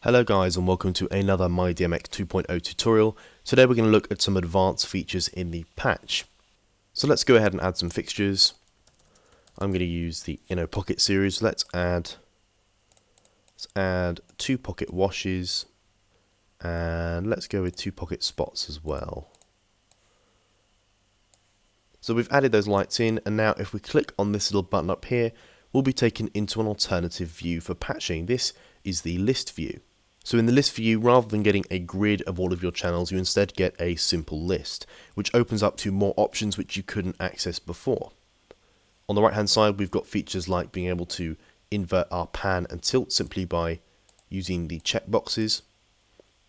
Hello guys and welcome to another MyDMX 2.0 tutorial. Today we're going to look at some advanced features in the patch. So let's go ahead and add some fixtures. I'm going to use the Pocket series. Let's add 2 pocket washes and let's go with 2 pocket spots as well. So we've added those lights in, and now if we click on this little button up here, we'll be taken into an alternative view for patching. This is the list view. So in the list view, rather than getting a grid of all of your channels, you instead get a simple list, which opens up to more options which you couldn't access before. On the right hand side, we've got features like being able to invert our pan and tilt simply by using the checkboxes.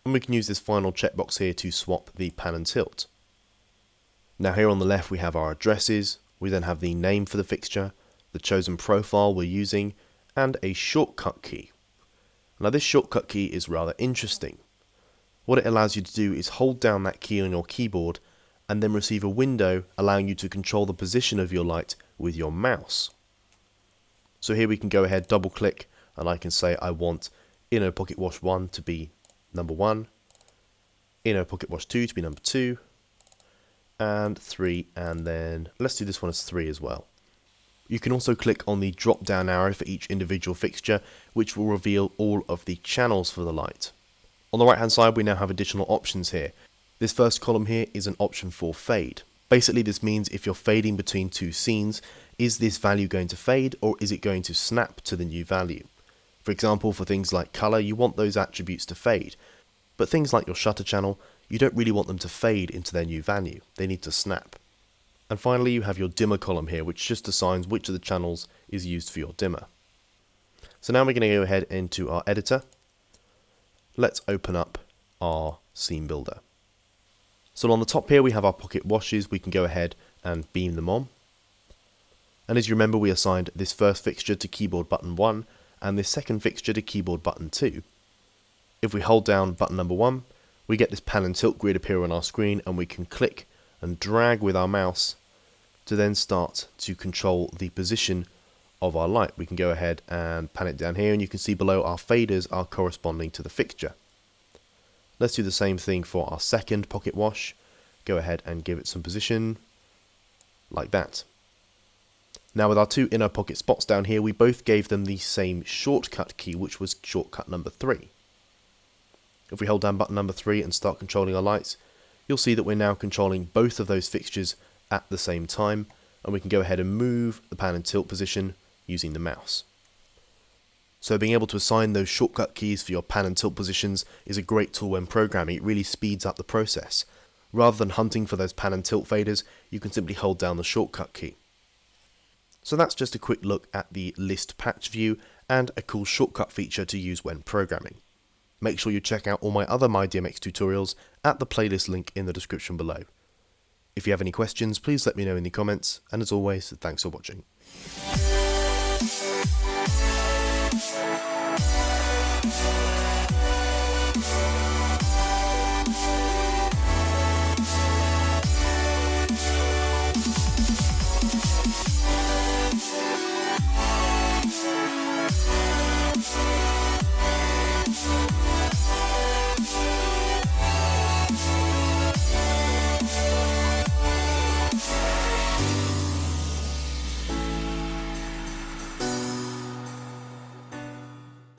And we can use this final checkbox here to swap the pan and tilt. Now here on the left we have our addresses, we then have the name for the fixture, the chosen profile we're using, and a shortcut key. Now this shortcut key is rather interesting. What it allows you to do is hold down that key on your keyboard and then receive a window allowing you to control the position of your light with your mouse. So here we can go ahead, double click, and I can say I want Pocket Wash 1 to be number 1, Pocket Wash 2 to be number 2, and 3, and then let's do this one as 3 as well. You can also click on the drop down arrow for each individual fixture, which will reveal all of the channels for the light. On the right hand side we now have additional options here. This first column here is an option for fade. Basically this means if you're fading between two scenes, is this value going to fade or is it going to snap to the new value? For example, for things like color, you want those attributes to fade, but things like your shutter channel, you don't really want them to fade into their new value, they need to snap. And finally you have your dimmer column here, which just assigns which of the channels is used for your dimmer. So now we're going to go ahead into our editor. Let's open up our scene builder. So on the top here we have our pocket washes. We can go ahead and beam them on. And as you remember, we assigned this first fixture to keyboard button 1 and this second fixture to keyboard button 2. If we hold down button number 1, we get this pan and tilt grid appear on our screen, and we can click and drag with our mouse to then start to control the position of our light. We can go ahead and pan it down here, and you can see below our faders are corresponding to the fixture. Let's do the same thing for our second pocket wash. Go ahead and give it some position like that. Now with our 2 inner pocket spots down here, we both gave them the same shortcut key, which was shortcut number 3. If we hold down button number 3 and start controlling our lights, you'll see that we're now controlling both of those fixtures at the same time, and we can go ahead and move the pan and tilt position using the mouse. So being able to assign those shortcut keys for your pan and tilt positions is a great tool when programming. It really speeds up the process. Rather than hunting for those pan and tilt faders, you can simply hold down the shortcut key. So that's just a quick look at the list patch view and a cool shortcut feature to use when programming. Make sure you check out all my other MyDMX tutorials at the playlist link in the description below. If you have any questions, please let me know in the comments, and as always, thanks for watching.